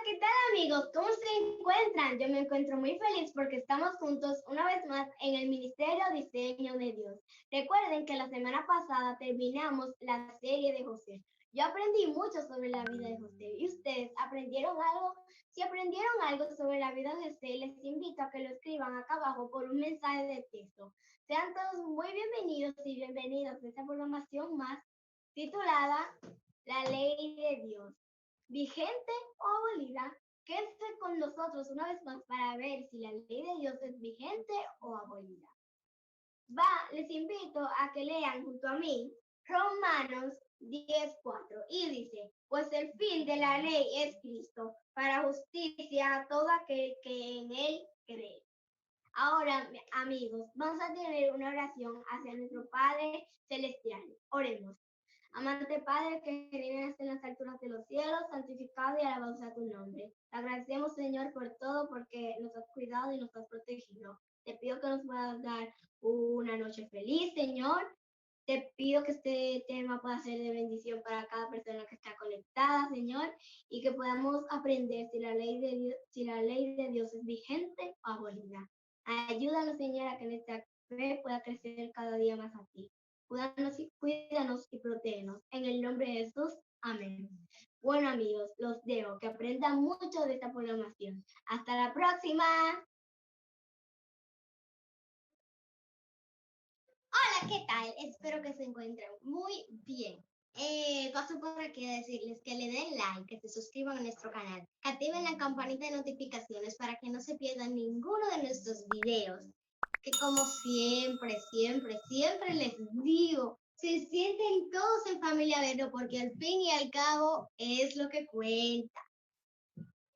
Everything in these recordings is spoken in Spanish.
¿Qué tal amigos? ¿Cómo se encuentran? Yo me encuentro muy feliz porque estamos juntos una vez más en el Ministerio Diseño de Dios. Recuerden que la semana pasada terminamos la serie de José. Yo aprendí mucho sobre la vida de José. ¿Y ustedes aprendieron algo? Si aprendieron algo sobre la vida de José, les invito a que lo escriban acá abajo por un mensaje de texto. Sean todos muy bienvenidos y bienvenidos a esta programación más titulada La Ley de Dios. Vigente o abolida, quédense con nosotros una vez más para ver si la ley de Dios es vigente o abolida. Les invito a que lean junto a mí Romanos 10:4 y dice, pues el fin de la ley es Cristo, para justicia a todo aquel que en él cree. Ahora, amigos, vamos a tener una oración hacia nuestro Padre Celestial. Oremos. Amante Padre que vives en las alturas de los cielos, santificado y alabado sea tu nombre. Te agradecemos, Señor, por todo, porque nos has cuidado y nos has protegido. Te pido que nos puedas dar una noche feliz, Señor. Te pido que este tema pueda ser de bendición para cada persona que está conectada, Señor, y que podamos aprender si la ley de Dios es vigente o abolida. Ayúdanos, Señor, a que nuestra fe pueda crecer cada día más a ti. Cuídanos y protégenos. En el nombre de Jesús, amén. Bueno, amigos, los dejo. Que aprendan mucho de esta programación. ¡Hasta la próxima! Hola, ¿qué tal? Espero que se encuentren muy bien. Paso por aquí a decirles que le den like, que se suscriban a nuestro canal, que activen la campanita de notificaciones para que no se pierdan ninguno de nuestros videos. Que como siempre, siempre les digo, se sienten todos en familia Verde porque al fin y al cabo es lo que cuenta.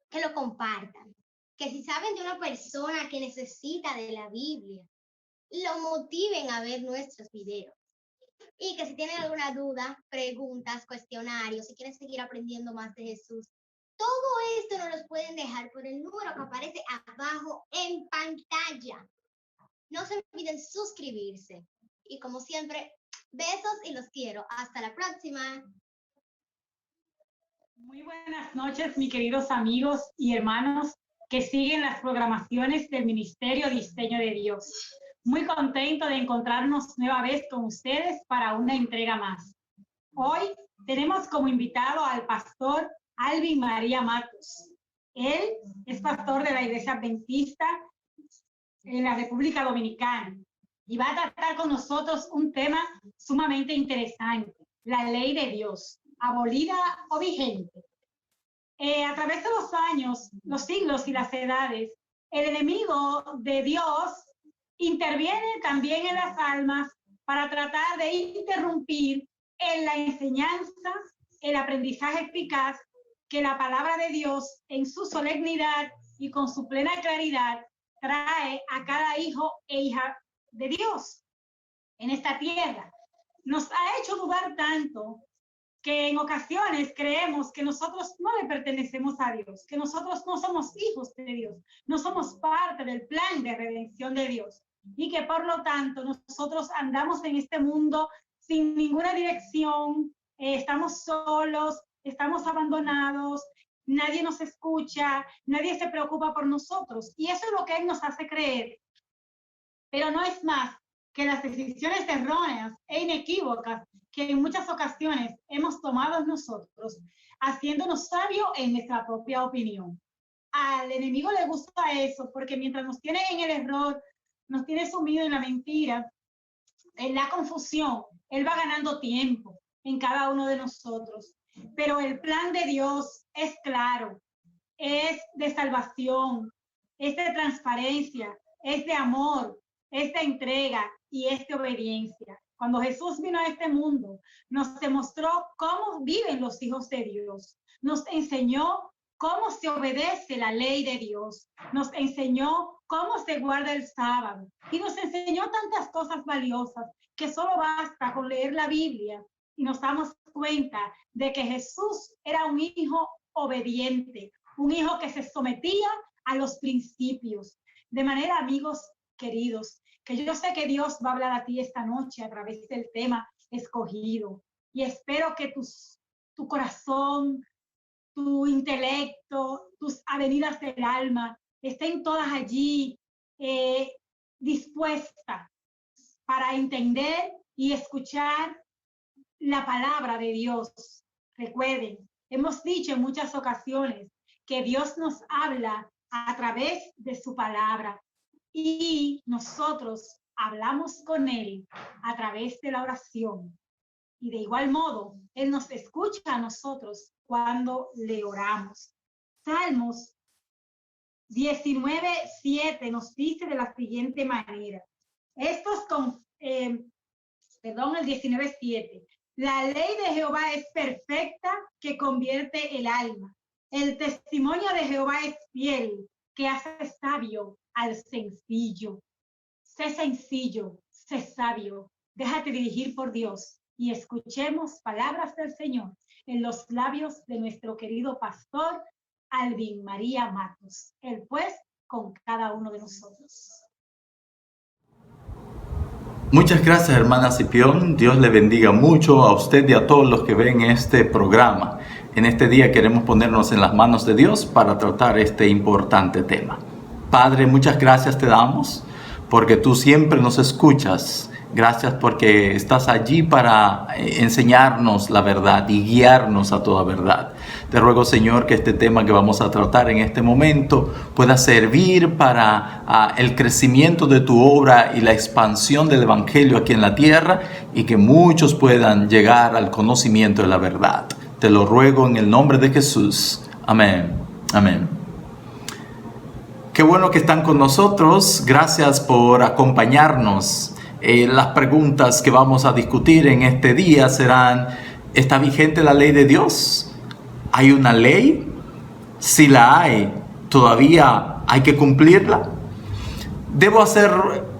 Que lo compartan. Que si saben de una persona que necesita de la Biblia, lo motiven a ver nuestros videos. Y que si tienen alguna duda, preguntas, cuestionarios, si quieren seguir aprendiendo más de Jesús, todo esto nos lo pueden dejar por el número que aparece abajo en pantalla. No se olviden suscribirse. Y como siempre, besos y los quiero. Hasta la próxima. Muy buenas noches, mis queridos amigos y hermanos que siguen las programaciones del Ministerio Diseño de Dios. Muy contento de encontrarnos nueva vez con ustedes para una entrega más. Hoy tenemos como invitado al pastor Alvin María Matos. Él es pastor de la Iglesia Adventista en la República Dominicana y va a tratar con nosotros un tema sumamente interesante, la ley de Dios, abolida o vigente. A través de los años, los siglos y las edades, el enemigo de Dios interviene también en las almas para tratar de interrumpir en la enseñanza, el aprendizaje eficaz que la palabra de Dios en su solemnidad y con su plena claridad trae a cada hijo e hija de Dios en esta tierra. Nos ha hecho dudar tanto que en ocasiones creemos que nosotros no le pertenecemos a Dios, que nosotros no somos hijos de Dios, no somos parte del plan de redención de Dios y que por lo tanto nosotros andamos en este mundo sin ninguna dirección, estamos solos, estamos abandonados, nadie nos escucha, nadie se preocupa por nosotros y eso es lo que Él nos hace creer. Pero no es más que las decisiones erróneas e inequívocas que en muchas ocasiones hemos tomado nosotros, haciéndonos sabios en nuestra propia opinión. Al enemigo le gusta eso, porque mientras nos tiene en el error, nos tiene sumido en la mentira, en la confusión, él va ganando tiempo en cada uno de nosotros. Pero el plan de Dios es claro, es de salvación, es de transparencia, es de amor, es de entrega y es de obediencia. Cuando Jesús vino a este mundo, nos demostró cómo viven los hijos de Dios. Nos enseñó cómo se obedece la ley de Dios. Nos enseñó cómo se guarda el sábado. Y nos enseñó tantas cosas valiosas que solo basta con leer la Biblia y nos damos cuenta de que Jesús era un hijo obediente, un hijo que se sometía a los principios. De manera, amigos queridos, que yo sé que Dios va a hablar a ti esta noche a través del tema escogido. Y espero que tu corazón, tu intelecto, tus avenidas del alma, estén todas allí dispuestas para entender y escuchar la palabra de Dios. Recuerden, hemos dicho en muchas ocasiones que Dios nos habla a través de su palabra y nosotros hablamos con Él a través de la oración. Y de igual modo, Él nos escucha a nosotros cuando le oramos. Salmos 19:7 nos dice de la siguiente manera. El 19:7. La ley de Jehová es perfecta, que convierte el alma. El testimonio de Jehová es fiel, que hace sabio al sencillo. Sé sencillo, sé sabio. Déjate dirigir por Dios y escuchemos palabras del Señor en los labios de nuestro querido pastor Alvin María Matos. Él pues con cada uno de nosotros. Muchas gracias, hermana Cipión. Dios le bendiga mucho a usted y a todos los que ven este programa. En este día queremos ponernos en las manos de Dios para tratar este importante tema. Padre, muchas gracias te damos porque tú siempre nos escuchas. Gracias porque estás allí para enseñarnos la verdad y guiarnos a toda verdad. Te ruego, Señor, que este tema que vamos a tratar en este momento pueda servir para el crecimiento de tu obra y la expansión del Evangelio aquí en la tierra y que muchos puedan llegar al conocimiento de la verdad. Te lo ruego en el nombre de Jesús. Amén. Amén. Qué bueno que están con nosotros. Gracias por acompañarnos. Las preguntas que vamos a discutir en este día serán: ¿está vigente la ley de Dios? ¿Hay una ley? Si la hay, ¿todavía hay que cumplirla? Debo hacer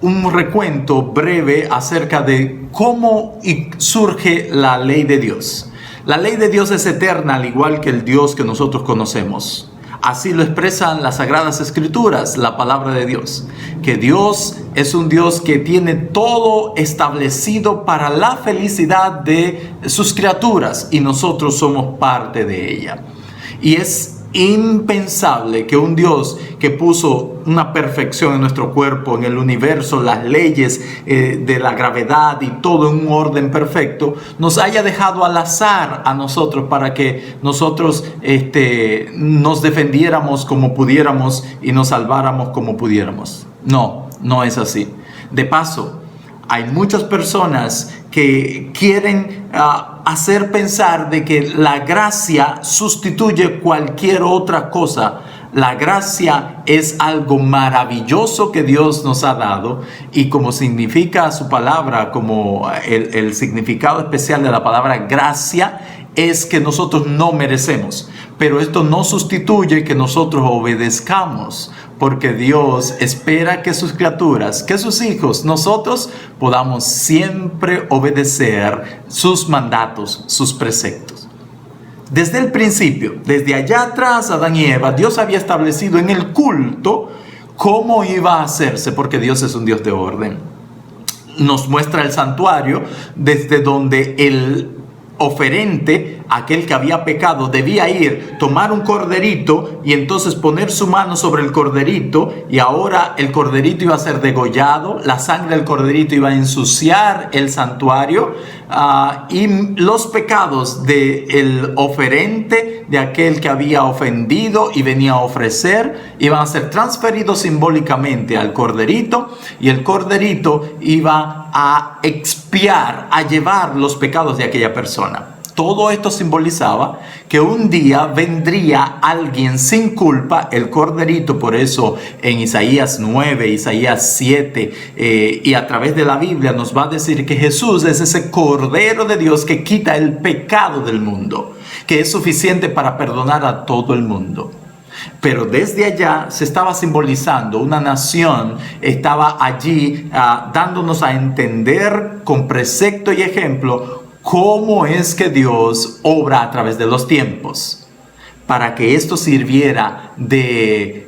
un recuento breve acerca de cómo surge la ley de Dios. La ley de Dios es eterna, al igual que el Dios que nosotros conocemos. Así lo expresan las Sagradas Escrituras, la palabra de Dios. Que Dios es un Dios que tiene todo establecido para la felicidad de sus criaturas y nosotros somos parte de ella. Y es impensable que un Dios que puso una perfección en nuestro cuerpo, en el universo, las leyes de la gravedad y todo en un orden perfecto, nos haya dejado al azar a nosotros para que nosotros nos defendiéramos como pudiéramos y nos salváramos como pudiéramos. No, no es así. De paso, hay muchas personas que quieren hacer pensar de que la gracia sustituye cualquier otra cosa. La gracia es algo maravilloso que Dios nos ha dado y como significa su palabra, como el significado especial de la palabra gracia es que nosotros no merecemos. Pero esto no sustituye que nosotros obedezcamos, porque Dios espera que sus criaturas, que sus hijos, nosotros podamos siempre obedecer sus mandatos, sus preceptos. Desde el principio, desde allá atrás, Adán y Eva, Dios había establecido en el culto cómo iba a hacerse, porque Dios es un Dios de orden. Nos muestra el santuario desde donde el oferente, aquel que había pecado, debía ir, tomar un corderito y entonces poner su mano sobre el corderito, y ahora el corderito iba a ser degollado, la sangre del corderito iba a ensuciar el santuario y los pecados del oferente, de aquel que había ofendido y venía a ofrecer, iban a ser transferidos simbólicamente al corderito, y el corderito iba a expiar, a llevar los pecados de aquella persona. Todo esto simbolizaba que un día vendría alguien sin culpa, el corderito. Por eso en Isaías 9, Isaías 7 y a través de la Biblia nos va a decir que Jesús es ese Cordero de Dios que quita el pecado del mundo, que es suficiente para perdonar a todo el mundo. Pero desde allá se estaba simbolizando, una nación estaba allí dándonos a entender con precepto y ejemplo cómo es que Dios obra a través de los tiempos, para que esto sirviera de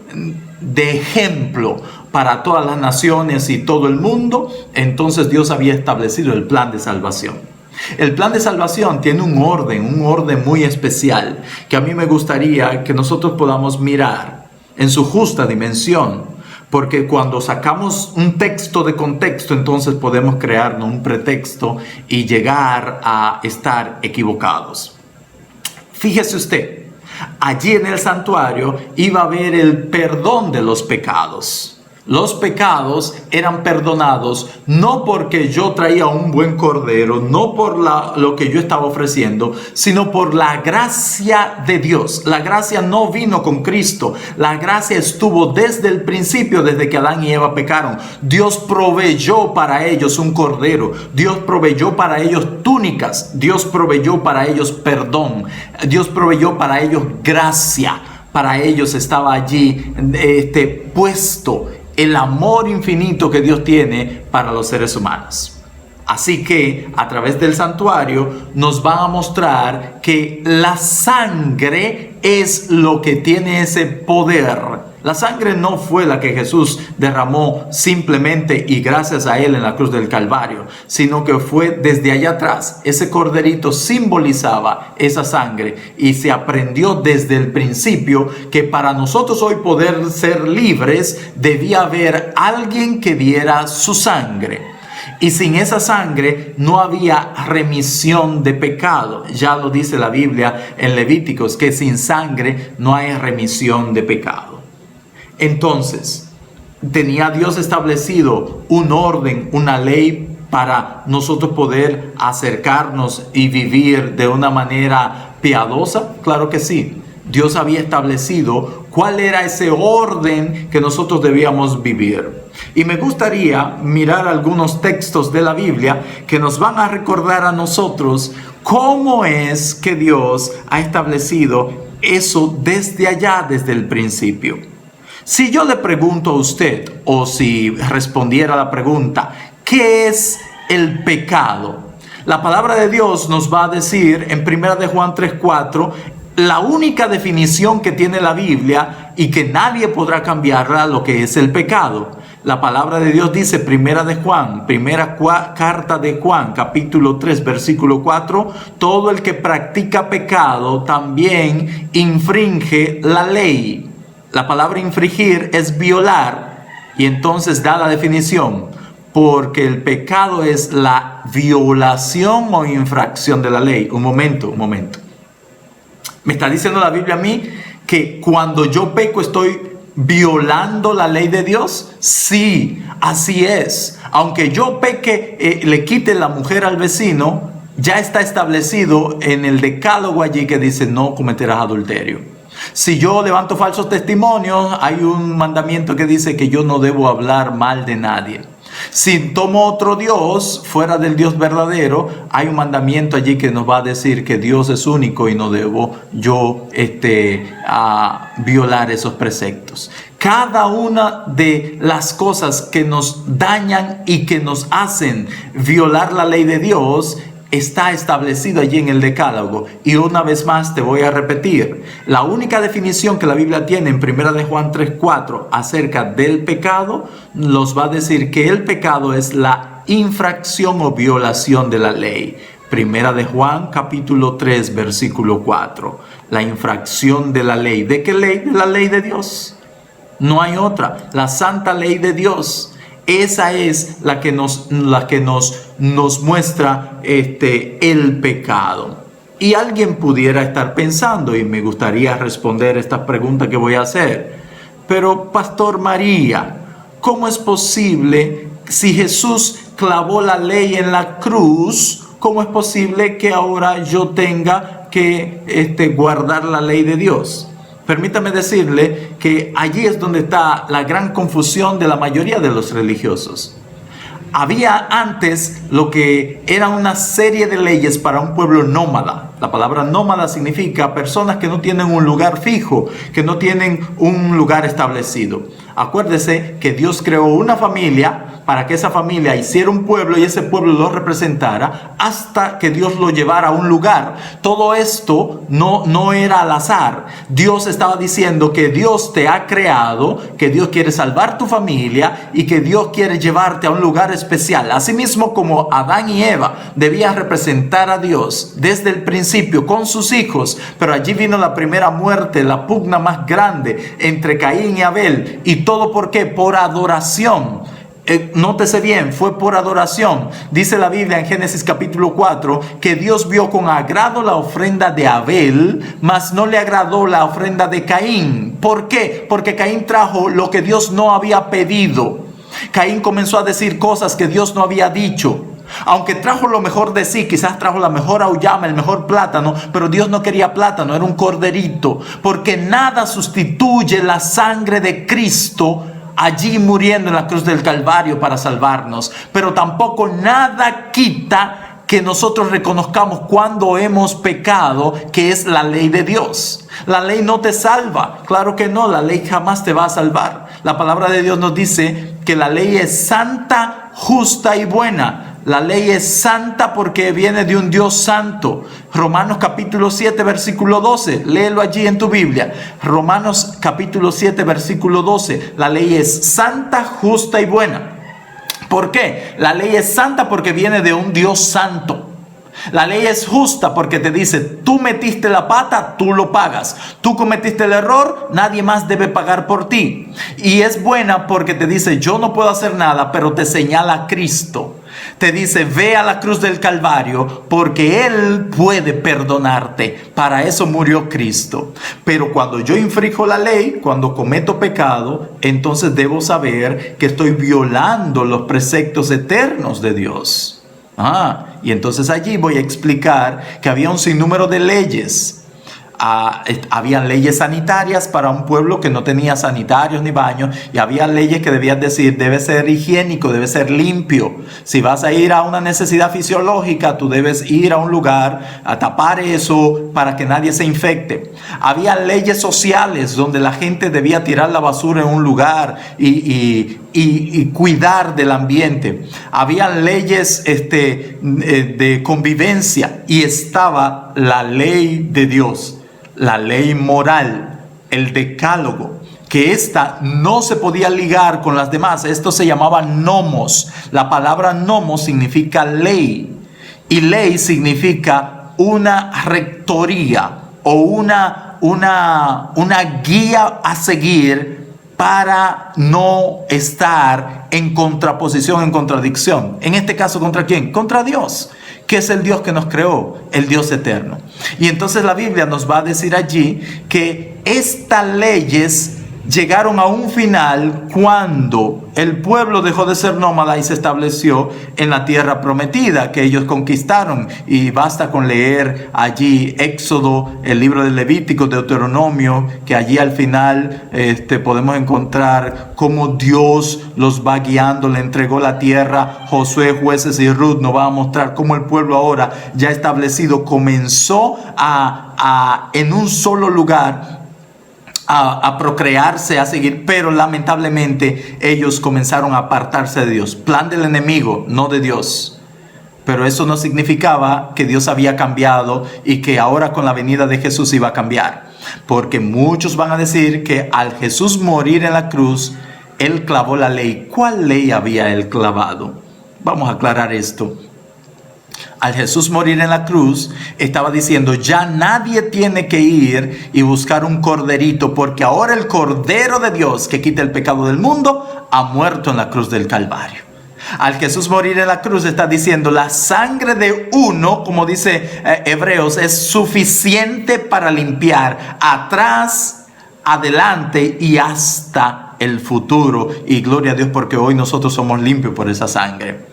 ejemplo para todas las naciones y todo el mundo. Entonces Dios había establecido el plan de salvación. El plan de salvación tiene un orden muy especial, que a mí me gustaría que nosotros podamos mirar en su justa dimensión, porque cuando sacamos un texto de contexto, entonces podemos crearnos un pretexto y llegar a estar equivocados. Fíjese usted, allí en el santuario iba a haber el perdón de los pecados. Los pecados eran perdonados no porque yo traía un buen cordero, no por lo que yo estaba ofreciendo, sino por la gracia de Dios. La gracia no vino con Cristo. La gracia estuvo desde el principio, desde que Adán y Eva pecaron. Dios proveyó para ellos un cordero. Dios proveyó para ellos túnicas. Dios proveyó para ellos perdón. Dios proveyó para ellos gracia. Para ellos estaba allí puesto el amor infinito que Dios tiene para los seres humanos. Así que a través del santuario nos van a mostrar que la sangre es lo que tiene ese poder. La sangre no fue la que Jesús derramó simplemente y gracias a Él en la cruz del Calvario, sino que fue desde allá atrás. Ese corderito simbolizaba esa sangre y se aprendió desde el principio que para nosotros hoy poder ser libres debía haber alguien que diera su sangre. Y sin esa sangre no había remisión de pecado. Ya lo dice la Biblia en Levíticos, que sin sangre no hay remisión de pecado. Entonces, tenía Dios establecido un orden, una ley para nosotros poder acercarnos y vivir de una manera piadosa. Claro que sí. Dios había establecido cuál era ese orden que nosotros debíamos vivir. Y me gustaría mirar algunos textos de la Biblia que nos van a recordar a nosotros cómo es que Dios ha establecido eso desde allá, desde el principio. Si yo le pregunto a usted, o si respondiera a la pregunta, ¿qué es el pecado? La palabra de Dios nos va a decir en 1 de Juan 3:4, la única definición que tiene la Biblia y que nadie podrá cambiarla, lo que es el pecado. La palabra de Dios dice, primera carta de Juan, capítulo 3, versículo 4, todo el que practica pecado también infringe la ley. La palabra infringir es violar, y entonces da la definición, porque el pecado es la violación o infracción de la ley. Un momento. ¿Me está diciendo la Biblia a mí que cuando yo peco estoy violando la ley de Dios? Sí, así es. Aunque yo peque, le quite la mujer al vecino, ya está establecido en el decálogo allí que dice no cometerás adulterio. Si yo levanto falsos testimonios, hay un mandamiento que dice que yo no debo hablar mal de nadie. Si tomo otro Dios fuera del Dios verdadero, hay un mandamiento allí que nos va a decir que Dios es único y no debo yo violar esos preceptos. Cada una de las cosas que nos dañan y que nos hacen violar la ley de Dios está establecido allí en el decálogo. Y una vez más te voy a repetir, la única definición que la Biblia tiene en 1 de Juan 3:4 acerca del pecado, nos va a decir que el pecado es la infracción o violación de la ley. 1 de Juan capítulo 3 versículo 4, la infracción de la ley. ¿De qué ley? De la ley de Dios. No hay otra, la santa ley de Dios. Esa es la que nos muestra el pecado. Y alguien pudiera estar pensando, y me gustaría responder esta pregunta que voy a hacer, pero Pastor María, ¿cómo es posible, si Jesús clavó la ley en la cruz, cómo es posible que ahora yo tenga que guardar la ley de Dios? Permítame decirle que allí es donde está la gran confusión de la mayoría de los religiosos. Había antes lo que era una serie de leyes para un pueblo nómada. La palabra nómada significa personas que no tienen un lugar fijo, que no tienen un lugar establecido. Acuérdese que Dios creó una familia para que esa familia hiciera un pueblo y ese pueblo lo representara hasta que Dios lo llevara a un lugar. Todo esto no era al azar. Dios estaba diciendo que Dios te ha creado, que Dios quiere salvar tu familia y que Dios quiere llevarte a un lugar especial. Asimismo como Adán y Eva debían representar a Dios desde el principio con sus hijos, pero allí vino la primera muerte, la pugna más grande entre Caín y Abel. ¿Y todo por qué? Por adoración. Nótese bien, fue por adoración. Dice la Biblia en Génesis capítulo 4 que Dios vio con agrado la ofrenda de Abel, mas no le agradó la ofrenda de Caín. ¿Por qué? Porque Caín trajo lo que Dios no había pedido. Caín comenzó a decir cosas que Dios no había dicho. Aunque trajo lo mejor de sí, quizás trajo la mejor auyama, el mejor plátano, pero Dios no quería plátano, era un corderito. Porque nada sustituye la sangre de Cristo allí muriendo en la cruz del Calvario para salvarnos. Pero tampoco nada quita que nosotros reconozcamos cuando hemos pecado, que es la ley de Dios. La ley no te salva, claro que no, la ley jamás te va a salvar. La palabra de Dios nos dice que la ley es santa, justa y buena. La ley es santa porque viene de un Dios santo. Romanos capítulo 7 versículo 12. Léelo allí en tu Biblia. Romanos capítulo 7 versículo 12. La ley es santa, justa y buena. ¿Por qué? La ley es santa porque viene de un Dios santo. La ley es justa porque te dice, tú metiste la pata, tú lo pagas. Tú cometiste el error, nadie más debe pagar por ti. Y es buena porque te dice, yo no puedo hacer nada, pero te señala a Cristo. Te dice, ve a la cruz del Calvario porque Él puede perdonarte. Para eso murió Cristo. Pero cuando yo infringo la ley, cuando cometo pecado, entonces debo saber que estoy violando los preceptos eternos de Dios. Y entonces allí voy a explicar que había un sinnúmero de leyes. Había leyes sanitarias para un pueblo que no tenía sanitarios ni baños, y había leyes que debían decir, debe ser higiénico, debe ser limpio. Si vas a ir a una necesidad fisiológica, tú debes ir a un lugar a tapar eso para que nadie se infecte. Había leyes sociales donde la gente debía tirar la basura en un lugar y cuidar del ambiente. Había leyes de convivencia, y estaba la ley de Dios. La ley moral, el decálogo, que esta no se podía ligar con las demás. Esto se llamaba nomos. La palabra nomos significa ley, y ley significa una rectoría o una guía a seguir para no estar en contraposición, en contradicción. En este caso, ¿contra quién? Contra Dios, que es el Dios que nos creó, el Dios eterno. Y entonces la Biblia nos va a decir allí que estas leyes llegaron a un final cuando el pueblo dejó de ser nómada y se estableció en la tierra prometida que ellos conquistaron. Y basta con leer allí Éxodo, el libro de Levítico, Deuteronomio, que allí al final podemos encontrar cómo Dios los va guiando, le entregó la tierra. Josué, Jueces y Ruth nos va a mostrar cómo el pueblo ahora ya establecido comenzó en un solo lugar a procrearse, a seguir, pero lamentablemente ellos comenzaron a apartarse de Dios. Plan del enemigo, no de Dios. Pero eso no significaba que Dios había cambiado y que ahora con la venida de Jesús iba a cambiar. Porque muchos van a decir que al Jesús morir en la cruz, Él clavó la ley. ¿Cuál ley había Él clavado? Vamos a aclarar esto. Al Jesús morir en la cruz, estaba diciendo, ya nadie tiene que ir y buscar un corderito, porque ahora el Cordero de Dios que quita el pecado del mundo ha muerto en la cruz del Calvario. Al Jesús morir en la cruz está diciendo, la sangre de uno, como dice Hebreos, es suficiente para limpiar atrás, adelante y hasta el futuro. Y gloria a Dios porque hoy nosotros somos limpios por esa sangre.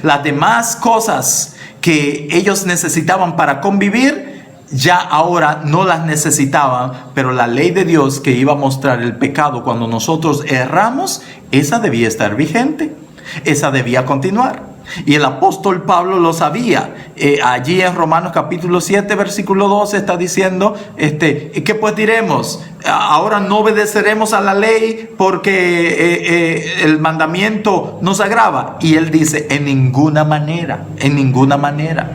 Las demás cosas que ellos necesitaban para convivir, ya ahora no las necesitaban, pero la ley de Dios que iba a mostrar el pecado cuando nosotros erramos, esa debía estar vigente, esa debía continuar. Y el apóstol Pablo lo sabía. Allí en Romanos capítulo 7, versículo 12 está diciendo, ¿qué pues diremos? Ahora no obedeceremos a la ley porque el mandamiento nos agrava. Y él dice, en ninguna manera, en ninguna manera.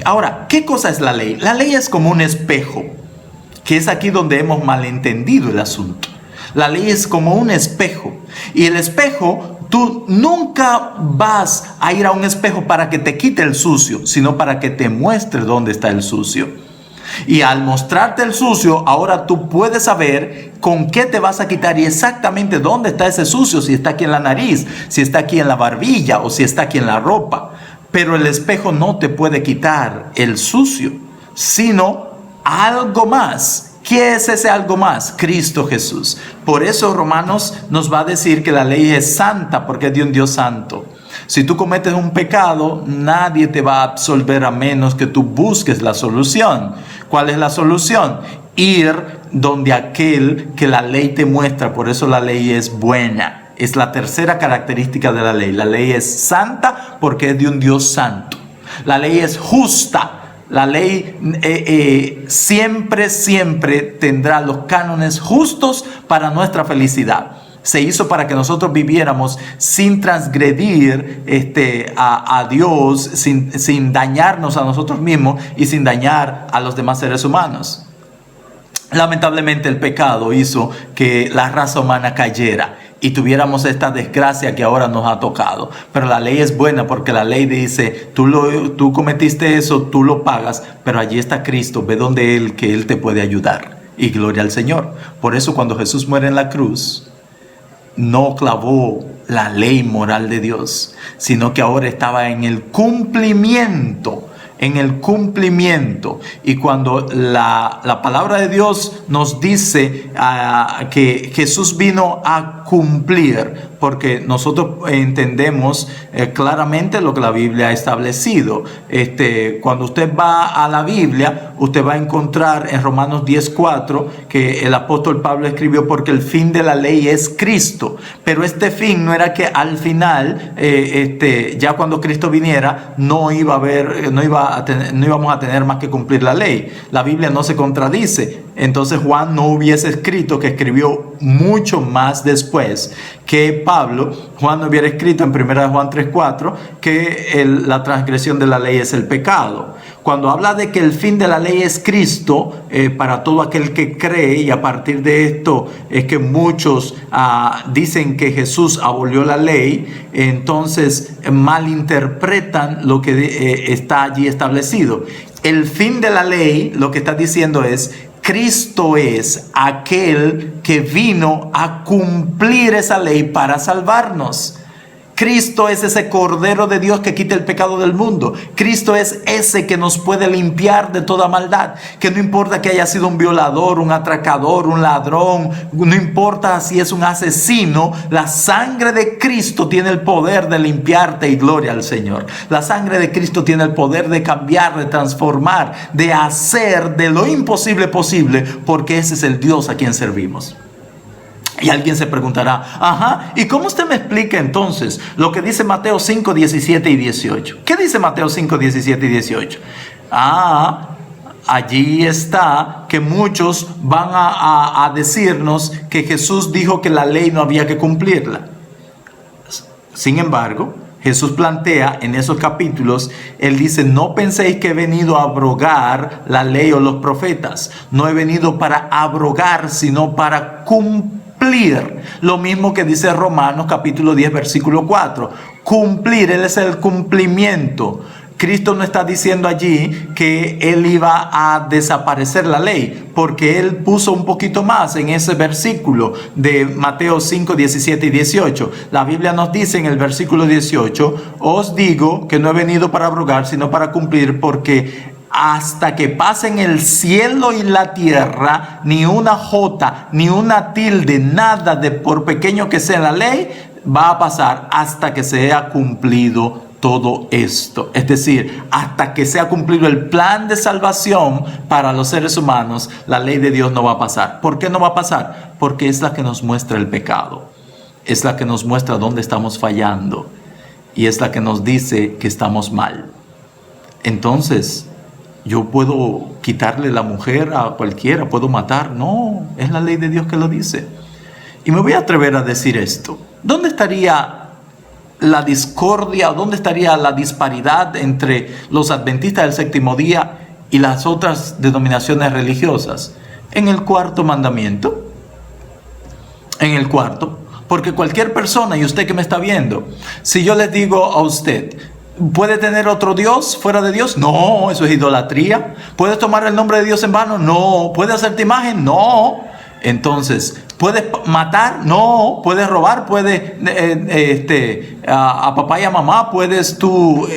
Ahora, ¿qué cosa es la ley? La ley es como un espejo, que es aquí donde hemos malentendido el asunto. La ley es como un espejo. Y el espejo, tú nunca vas a ir a un espejo para que te quite el sucio, sino para que te muestre dónde está el sucio. Y al mostrarte el sucio, ahora tú puedes saber con qué te vas a quitar y exactamente dónde está ese sucio, si está aquí en la nariz, si está aquí en la barbilla o si está aquí en la ropa. Pero el espejo no te puede quitar el sucio, sino algo más. ¿Qué es ese algo más? Cristo Jesús. Por eso Romanos nos va a decir que la ley es santa porque es de un Dios santo. Si tú cometes un pecado, nadie te va a absolver a menos que tú busques la solución. ¿Cuál es la solución? Ir donde aquel que la ley te muestra. Por eso la ley es buena. Es la tercera característica de la ley. La ley es santa porque es de un Dios santo. La ley es justa. La ley siempre tendrá los cánones justos para nuestra felicidad. Se hizo para que nosotros viviéramos sin transgredir a Dios, sin dañarnos a nosotros mismos y sin dañar a los demás seres humanos. Lamentablemente el pecado hizo que la raza humana cayera y tuviéramos esta desgracia que ahora nos ha tocado. Pero la ley es buena porque la ley dice, tú cometiste eso, tú lo pagas, pero allí está Cristo, ve donde Él, que Él te puede ayudar. Y gloria al Señor. Por eso cuando Jesús muere en la cruz, no clavó la ley moral de Dios, sino que ahora estaba en el cumplimiento. Y cuando la palabra de Dios nos dice que Jesús vino a cumplir, porque nosotros entendemos claramente lo que la Biblia ha establecido. Cuando usted va a la Biblia, usted va a encontrar en Romanos 10:4 que el apóstol Pablo escribió, porque el fin de la ley es Cristo. Pero este fin no era que al final, ya cuando Cristo viniera, no íbamos a tener más que cumplir la ley. La Biblia no se contradice. Entonces Juan no hubiese escrito, que escribió mucho más después que Pablo. Juan no hubiera escrito en 1 Juan 3:4 que la transgresión de la ley es el pecado. Cuando habla de que el fin de la ley es Cristo, para todo aquel que cree, y a partir de esto es que muchos dicen que Jesús abolió la ley, entonces malinterpretan lo que está allí establecido. El fin de la ley, lo que está diciendo es, Cristo es aquel que vino a cumplir esa ley para salvarnos. Cristo es ese Cordero de Dios que quita el pecado del mundo. Cristo es ese que nos puede limpiar de toda maldad. Que no importa que haya sido un violador, un atracador, un ladrón, no importa si es un asesino, la sangre de Cristo tiene el poder de limpiarte, y gloria al Señor. La sangre de Cristo tiene el poder de cambiar, de transformar, de hacer de lo imposible posible, porque ese es el Dios a quien servimos. Y alguien se preguntará, ¿y cómo usted me explica entonces lo que dice Mateo 5, 17 y 18? ¿Qué dice Mateo 5, 17 y 18? Allí está que muchos van a decirnos que Jesús dijo que la ley no había que cumplirla. Sin embargo, Jesús plantea en esos capítulos, Él dice, no penséis que he venido a abrogar la ley o los profetas. No he venido para abrogar, sino para cumplir. Lo mismo que dice Romanos capítulo 10 versículo 4. Cumplir, Él es el cumplimiento. Cristo no está diciendo allí que Él iba a desaparecer la ley, porque Él puso un poquito más en ese versículo de Mateo 5, 17 y 18. La Biblia nos dice en el versículo 18, os digo que no he venido para abrogar, sino para cumplir, porque hasta que pasen el cielo y la tierra, ni una jota, ni una tilde, nada de por pequeño que sea la ley, va a pasar hasta que se haya cumplido todo esto. Es decir, hasta que sea cumplido el plan de salvación para los seres humanos, la ley de Dios no va a pasar. ¿Por qué no va a pasar? Porque es la que nos muestra el pecado. Es la que nos muestra dónde estamos fallando. y es la que nos dice que estamos mal. Entonces, yo puedo quitarle la mujer a cualquiera, puedo matar. No, es la ley de Dios que lo dice. Y me voy a atrever a decir esto. ¿Dónde estaría la discordia, dónde estaría la disparidad entre los adventistas del séptimo día y las otras denominaciones religiosas? En el cuarto mandamiento. En el cuarto. Porque cualquier persona, y usted que me está viendo, si yo les digo a usted, ¿puede tener otro Dios fuera de Dios? No, eso es idolatría. ¿Puedes tomar el nombre de Dios en vano? No. ¿Puedes hacerte imagen? No. Entonces, ¿puedes matar? No. ¿Puedes robar? ¿Puedes a papá y a mamá? ¿Puedes tú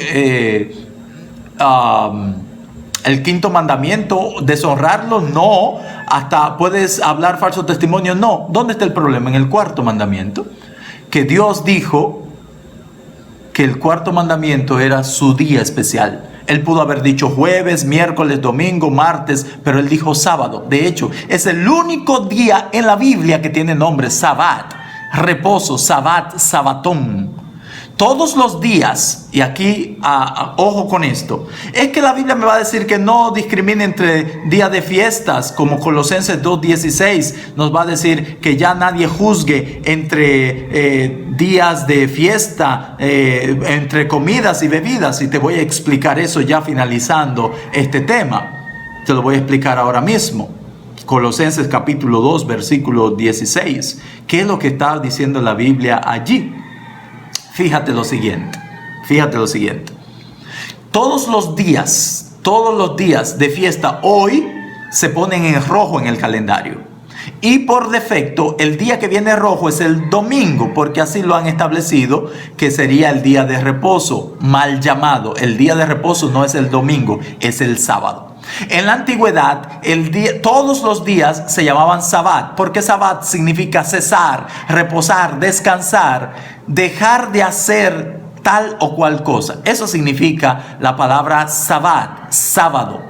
el quinto mandamiento deshonrarlo? No. ¿Hasta puedes hablar falso testimonio? No. ¿Dónde está el problema? En el cuarto mandamiento, que Dios dijo que el cuarto mandamiento era su día especial. Él pudo haber dicho jueves, miércoles, domingo, martes, pero él dijo sábado. De hecho, es el único día en la Biblia que tiene nombre Sabbat, reposo, Sabbat, Sabatón. Todos los días, y aquí ojo con esto, es que la Biblia me va a decir que no discrimine entre días de fiestas, como Colosenses 2:16 nos va a decir que ya nadie juzgue entre días de fiesta, entre comidas y bebidas, y te voy a explicar eso ya finalizando este tema. Te lo voy a explicar ahora mismo. Colosenses capítulo 2, versículo 16. ¿Qué es lo que está diciendo la Biblia allí? Fíjate lo siguiente. Todos los días de fiesta hoy se ponen en rojo en el calendario. Y por defecto, el día que viene rojo es el domingo, porque así lo han establecido, que sería el día de reposo, mal llamado. El día de reposo no es el domingo, es el sábado. En la antigüedad, todos los días se llamaban Sabbat, porque Sabbat significa cesar, reposar, descansar, dejar de hacer tal o cual cosa. Eso significa la palabra Sabbat, sábado,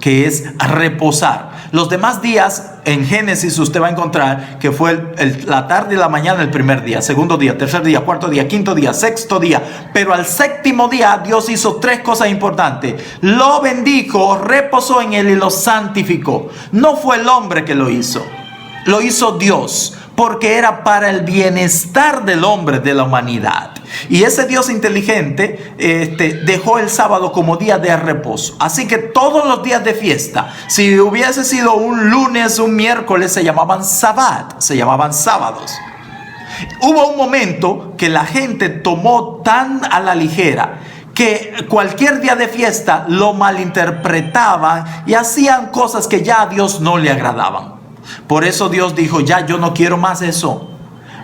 que es reposar. Los demás días, en Génesis usted va a encontrar que fue la tarde y la mañana el primer día, segundo día, tercer día, cuarto día, quinto día, sexto día. Pero al séptimo día Dios hizo tres cosas importantes. Lo bendijo, reposó en él y lo santificó. No fue el hombre que lo hizo Dios, porque era para el bienestar del hombre, de la humanidad. Y ese Dios inteligente dejó el sábado como día de reposo. Así que todos los días de fiesta, si hubiese sido un lunes, un miércoles, se llamaban Sabbat, se llamaban sábados. Hubo un momento que la gente tomó tan a la ligera que cualquier día de fiesta lo malinterpretaban y hacían cosas que ya a Dios no le agradaban. Por eso Dios dijo, ya yo no quiero más eso.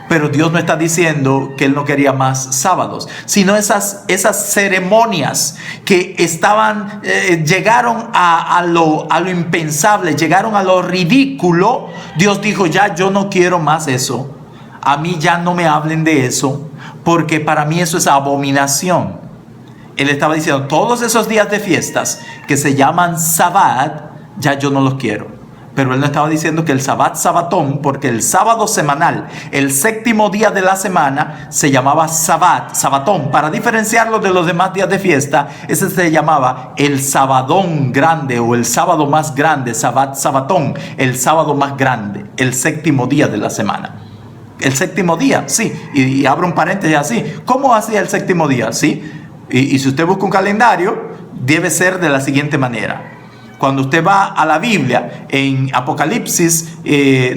Pero Dios no está diciendo que Él no quería más sábados, sino esas ceremonias que llegaron a lo impensable, llegaron a lo ridículo. Dios dijo, ya yo no quiero más eso. A mí ya no me hablen de eso, porque para mí eso es abominación. Él estaba diciendo, todos esos días de fiestas que se llaman Sabbat, ya yo no los quiero. Pero él no estaba diciendo que el Sabbat, Sabatón, porque el sábado semanal, el séptimo día de la semana, se llamaba Sabbat, Sabatón. Para diferenciarlo de los demás días de fiesta, ese se llamaba el Sabadón grande o el sábado más grande, Sabbat, Sabatón, el sábado más grande, el séptimo día de la semana. El séptimo día, sí, y abro un paréntesis así. ¿Cómo hacía el séptimo día? Sí, y si usted busca un calendario, debe ser de la siguiente manera. Cuando usted va a la Biblia, en Apocalipsis,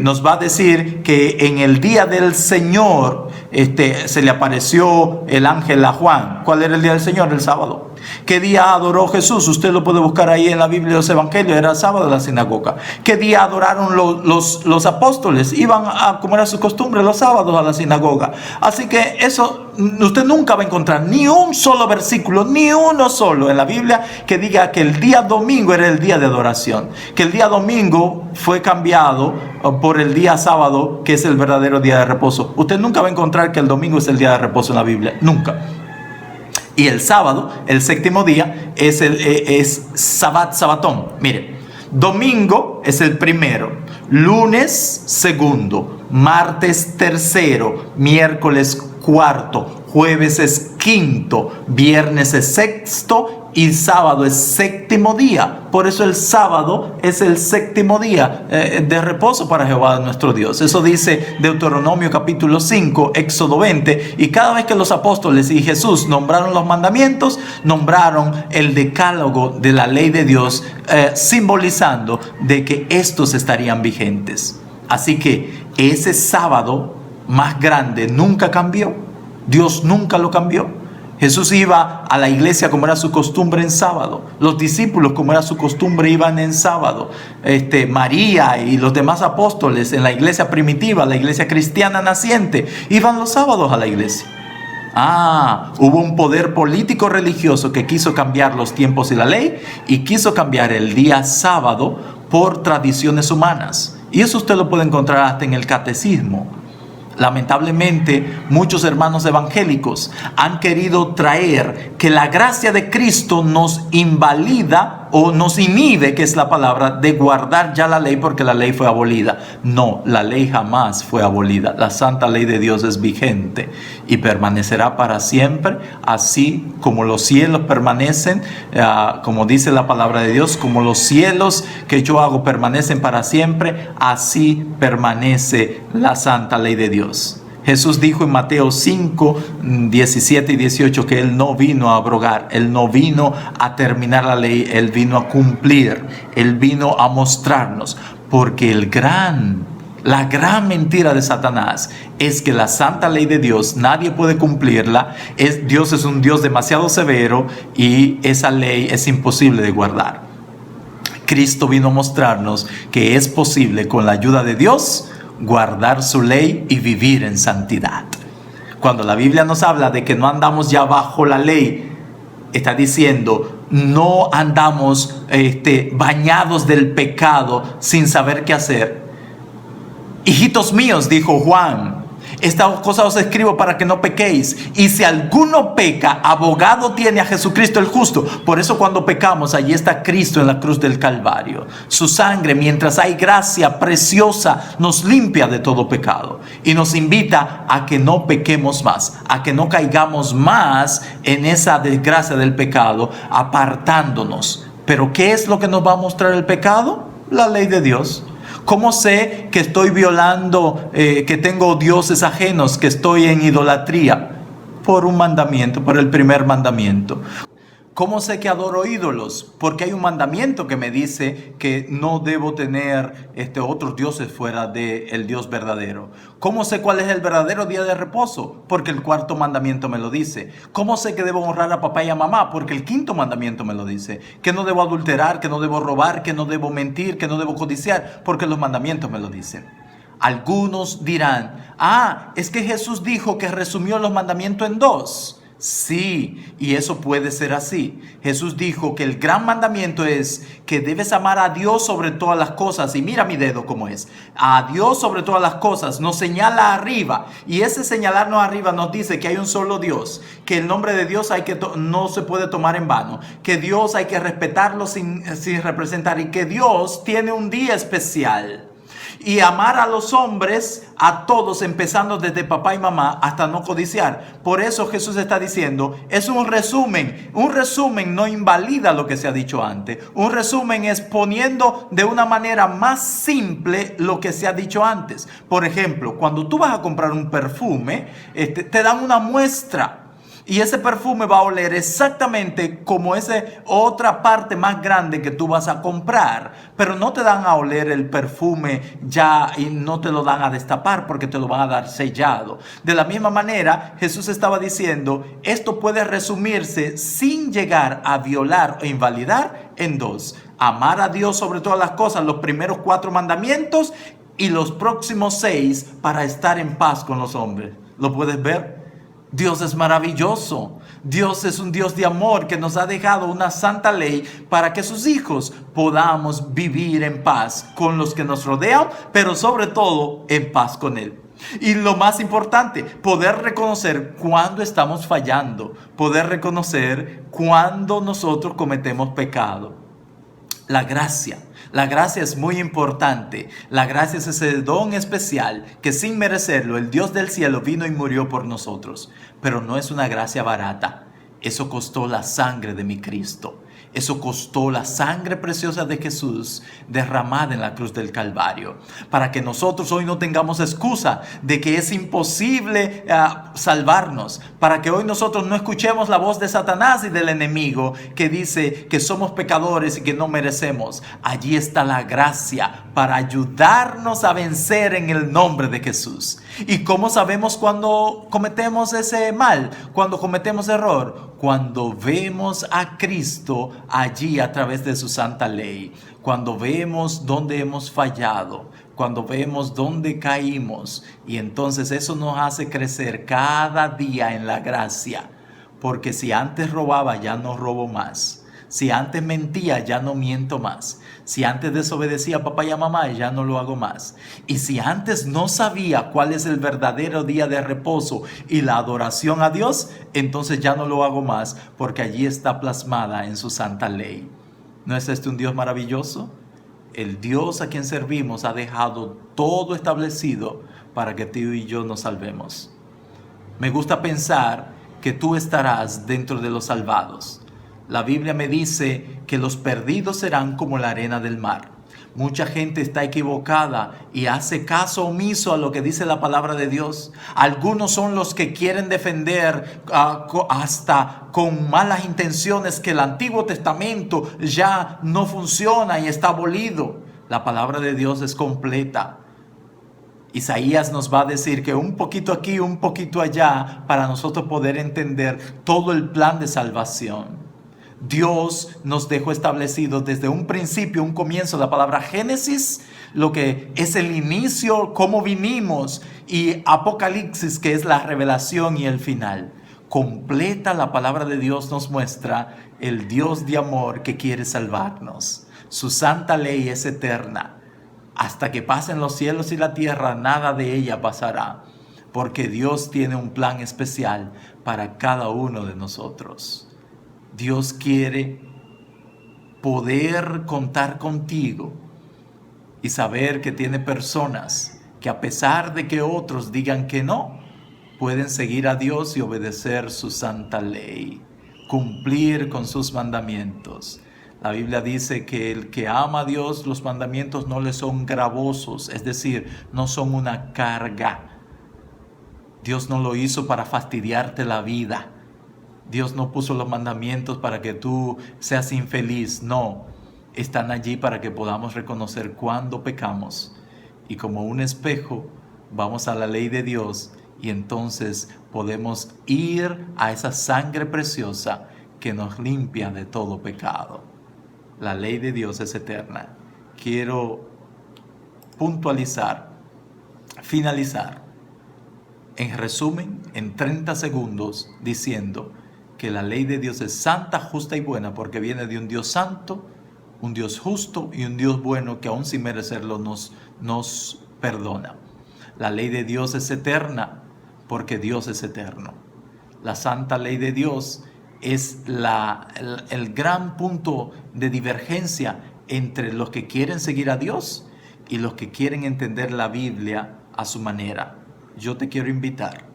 nos va a decir que en el día del Señor se le apareció el ángel a Juan. ¿Cuál era el día del Señor? El sábado. ¿Qué día adoró Jesús? Usted lo puede buscar ahí en la Biblia de los Evangelios. Era el sábado de la sinagoga. ¿Qué día adoraron los apóstoles? Iban, como era su costumbre, los sábados a la sinagoga. Así que eso, usted nunca va a encontrar ni un solo versículo, ni uno solo en la Biblia que diga que el día domingo era el día de adoración. Que el día domingo fue cambiado por el día sábado, que es el verdadero día de reposo. Usted nunca va a encontrar que el domingo es el día de reposo en la Biblia. Nunca. Y el sábado, el séptimo día, es Sabbat, Sabatón. Mire, domingo es el primero, lunes segundo, martes tercero, miércoles cuarto, jueves es quinto, viernes es sexto y sábado es séptimo día. Por eso el sábado es el séptimo día de reposo para Jehová nuestro Dios. Eso dice Deuteronomio capítulo 5, Éxodo 20. Y cada vez que los apóstoles y Jesús nombraron los mandamientos, nombraron el decálogo de la ley de Dios, simbolizando de que estos estarían vigentes. Así que ese sábado más grande nunca cambió. Dios nunca lo cambió. Jesús iba a la iglesia como era su costumbre en sábado. Los discípulos, como era su costumbre, iban en sábado. María y los demás apóstoles en la iglesia primitiva, la iglesia cristiana naciente, iban los sábados a la iglesia. Hubo un poder político religioso que quiso cambiar los tiempos y la ley y quiso cambiar el día sábado por tradiciones humanas. Y eso usted lo puede encontrar hasta en el catecismo. Lamentablemente, muchos hermanos evangélicos han querido traer que la gracia de Cristo nos invalida o nos inhibe, que es la palabra, de guardar ya la ley porque la ley fue abolida. No, la ley jamás fue abolida. La santa ley de Dios es vigente y permanecerá para siempre, así como los cielos permanecen, como dice la palabra de Dios, como los cielos que yo hago permanecen para siempre, así permanece la santa ley de Dios. Jesús dijo en Mateo 5, 17 y 18 que Él no vino a abrogar, Él no vino a terminar la ley, Él vino a cumplir, Él vino a mostrarnos, porque la gran mentira de Satanás es que la santa ley de Dios nadie puede cumplirla. Dios es un Dios demasiado severo y esa ley es imposible de guardar. Cristo vino a mostrarnos que es posible con la ayuda de Dios guardar su ley y vivir en santidad. Cuando la Biblia nos habla de que no andamos ya bajo la ley, está diciendo no andamos bañados del pecado sin saber qué hacer. Hijitos míos, dijo Juan, estas cosas os escribo para que no pequéis. Y si alguno peca, abogado tiene a Jesucristo el justo. Por eso cuando pecamos, allí está Cristo en la cruz del Calvario. Su sangre, mientras hay gracia preciosa, nos limpia de todo pecado. Y nos invita a que no pequemos más, a que no caigamos más en esa desgracia del pecado, apartándonos. Pero ¿qué es lo que nos va a mostrar el pecado? La ley de Dios. ¿Cómo sé que estoy violando, que tengo dioses ajenos, que estoy en idolatría? Por un mandamiento, por el primer mandamiento. ¿Cómo sé que adoro ídolos? Porque hay un mandamiento que me dice que no debo tener otros dioses fuera del Dios verdadero. ¿Cómo sé cuál es el verdadero día de reposo? Porque el cuarto mandamiento me lo dice. ¿Cómo sé que debo honrar a papá y a mamá? Porque el quinto mandamiento me lo dice. Que no debo adulterar, que no debo robar, que no debo mentir, que no debo codiciar, porque los mandamientos me lo dicen. Algunos dirán, es que Jesús dijo que resumió los mandamientos en 2. Sí, y eso puede ser así. Jesús dijo que el gran mandamiento es que debes amar a Dios sobre todas las cosas. Y mira mi dedo cómo es. A Dios sobre todas las cosas. Nos señala arriba. Y ese señalarnos arriba nos dice que hay un solo Dios. Que el nombre de Dios no se puede tomar en vano. Que Dios hay que respetarlo sin representar. Y que Dios tiene un día especial. Y amar a los hombres, a todos, empezando desde papá y mamá hasta no codiciar. Por eso Jesús está diciendo, es un resumen. Un resumen no invalida lo que se ha dicho antes. Un resumen es poniendo de una manera más simple lo que se ha dicho antes. Por ejemplo, cuando tú vas a comprar un perfume, te dan una muestra. Y ese perfume va a oler exactamente como esa otra parte más grande que tú vas a comprar. Pero no te dan a oler el perfume ya y no te lo dan a destapar porque te lo van a dar sellado. De la misma manera, Jesús estaba diciendo, esto puede resumirse sin llegar a violar o invalidar en 2. Amar a Dios sobre todas las cosas, los primeros 4 mandamientos y los próximos 6 para estar en paz con los hombres. ¿Lo puedes ver? Dios es maravilloso. Dios es un Dios de amor que nos ha dejado una santa ley para que sus hijos podamos vivir en paz con los que nos rodean, pero sobre todo en paz con Él. Y lo más importante, poder reconocer cuando estamos fallando, poder reconocer cuando nosotros cometemos pecado. La gracia La gracia es muy importante. La gracia es ese don especial que sin merecerlo el Dios del cielo vino y murió por nosotros. Pero no es una gracia barata. Eso costó la sangre de mi Cristo. Eso costó la sangre preciosa de Jesús derramada en la cruz del Calvario. Para que nosotros hoy no tengamos excusa de que es imposible salvarnos. Para que hoy nosotros no escuchemos la voz de Satanás y del enemigo que dice que somos pecadores y que no merecemos. Allí está la gracia para ayudarnos a vencer en el nombre de Jesús. ¿Y cómo sabemos cuando cometemos ese mal? Cuando cometemos error. Cuando vemos a Cristo allí a través de su santa ley. Cuando vemos dónde hemos fallado. Cuando vemos dónde caímos. Y entonces eso nos hace crecer cada día en la gracia. Porque si antes robaba, ya no robo más. Si antes mentía, ya no miento más. Si antes desobedecía a papá y a mamá, ya no lo hago más. Y si antes no sabía cuál es el verdadero día de reposo y la adoración a Dios, entonces ya no lo hago más, porque allí está plasmada en su santa ley. ¿No es este un Dios maravilloso? El Dios a quien servimos ha dejado todo establecido para que tú y yo nos salvemos. Me gusta pensar que tú estarás dentro de los salvados. La Biblia me dice que los perdidos serán como la arena del mar. Mucha gente está equivocada y hace caso omiso a lo que dice la palabra de Dios. Algunos son los que quieren defender hasta con malas intenciones que el Antiguo Testamento ya no funciona y está abolido. La palabra de Dios es completa. Isaías nos va a decir que un poquito aquí, un poquito allá, para nosotros poder entender todo el plan de salvación. Dios nos dejó establecido desde un principio, un comienzo, la palabra Génesis, lo que es el inicio, cómo vinimos, y Apocalipsis, que es la revelación y el final. Completa la palabra de Dios nos muestra el Dios de amor que quiere salvarnos. Su santa ley es eterna. Hasta que pasen los cielos y la tierra, nada de ella pasará, porque Dios tiene un plan especial para cada uno de nosotros. Dios quiere poder contar contigo y saber que tiene personas que, a pesar de que otros digan que no, pueden seguir a Dios y obedecer su santa ley, cumplir con sus mandamientos. La Biblia dice que el que ama a Dios, los mandamientos no le son gravosos, es decir, no son una carga. Dios no lo hizo para fastidiarte la vida. Dios no puso los mandamientos para que tú seas infeliz, no. Están allí para que podamos reconocer cuando pecamos. Y como un espejo, vamos a la ley de Dios y entonces podemos ir a esa sangre preciosa que nos limpia de todo pecado. La ley de Dios es eterna. Quiero puntualizar, finalizar, en resumen, en 30 segundos, diciendo que la ley de Dios es santa, justa y buena, porque viene de un Dios santo, un Dios justo y un Dios bueno que aún sin merecerlo nos perdona. La ley de Dios es eterna, porque Dios es eterno. La santa ley de Dios es el gran punto de divergencia entre los que quieren seguir a Dios y los que quieren entender la Biblia a su manera. Yo te quiero invitar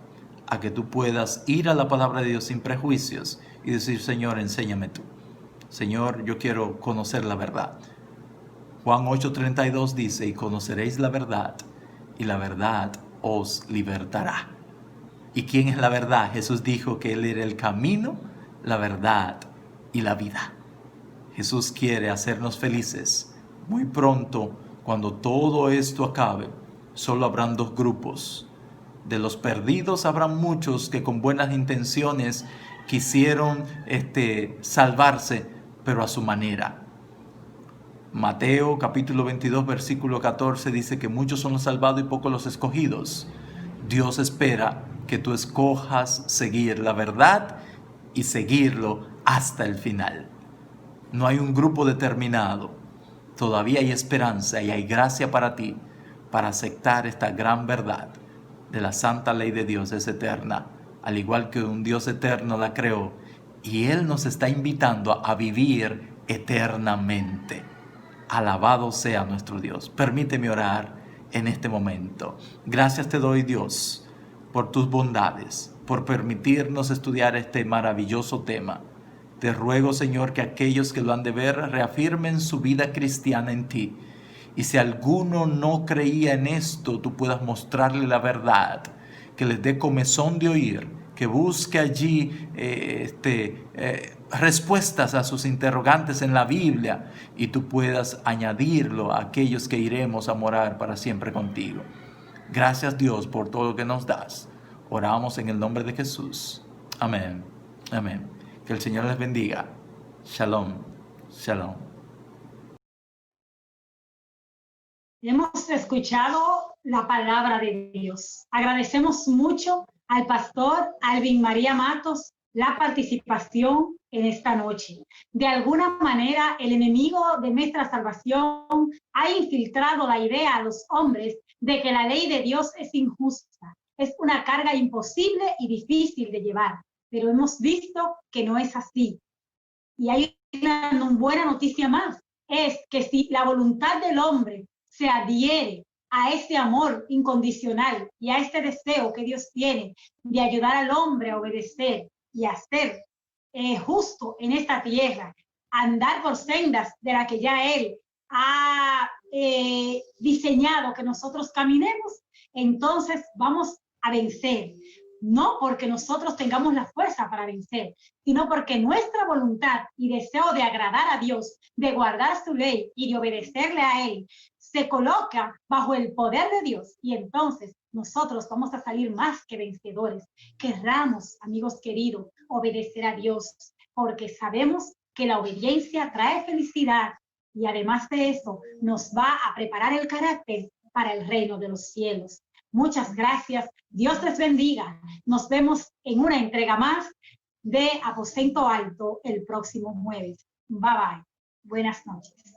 a que tú puedas ir a la palabra de Dios sin prejuicios y decir: Señor, enséñame tú. Señor, yo quiero conocer la verdad. Juan 8:32 dice: y conoceréis la verdad, y la verdad os libertará. ¿Y quién es la verdad? Jesús dijo que Él era el camino, la verdad y la vida. Jesús quiere hacernos felices. Muy pronto, cuando todo esto acabe, solo habrán dos grupos. De los perdidos habrán muchos que con buenas intenciones quisieron salvarse, pero a su manera. Mateo capítulo 22 versículo 14 dice que muchos son los salvados y pocos los escogidos. Dios espera que tú escojas seguir la verdad y seguirlo hasta el final. No hay un grupo determinado. Todavía hay esperanza y hay gracia para ti para aceptar esta gran verdad de la santa ley de Dios. Es eterna, al igual que un Dios eterno la creó, y Él nos está invitando a vivir eternamente. Alabado sea nuestro Dios. Permíteme orar en este momento. Gracias te doy, Dios, por tus bondades, por permitirnos estudiar este maravilloso tema. Te ruego, Señor, que aquellos que lo han de ver reafirmen su vida cristiana en ti. Y si alguno no creía en esto, tú puedas mostrarle la verdad, que les dé comezón de oír, que busque allí respuestas a sus interrogantes en la Biblia y tú puedas añadirlo a aquellos que iremos a morar para siempre contigo. Gracias, Dios, por todo lo que nos das. Oramos en el nombre de Jesús. Amén. Amén. Que el Señor les bendiga. Shalom. Shalom. Hemos escuchado la palabra de Dios. Agradecemos mucho al pastor Alvin María Matos la participación en esta noche. De alguna manera, el enemigo de nuestra salvación ha infiltrado la idea a los hombres de que la ley de Dios es injusta. Es una carga imposible y difícil de llevar, pero hemos visto que no es así. Y hay una buena noticia más, es que si la voluntad del hombre se adhiere a ese amor incondicional y a este deseo que Dios tiene de ayudar al hombre a obedecer y a ser justo en esta tierra, andar por sendas de la que ya Él ha diseñado que nosotros caminemos, entonces vamos a vencer. No porque nosotros tengamos la fuerza para vencer, sino porque nuestra voluntad y deseo de agradar a Dios, de guardar su ley y de obedecerle a Él, se coloca bajo el poder de Dios y entonces nosotros vamos a salir más que vencedores. Querramos, amigos queridos, obedecer a Dios, porque sabemos que la obediencia trae felicidad y además de eso nos va a preparar el carácter para el reino de los cielos. Muchas gracias. Dios les bendiga. Nos vemos en una entrega más de Aposento Alto el próximo jueves. Bye bye. Buenas noches.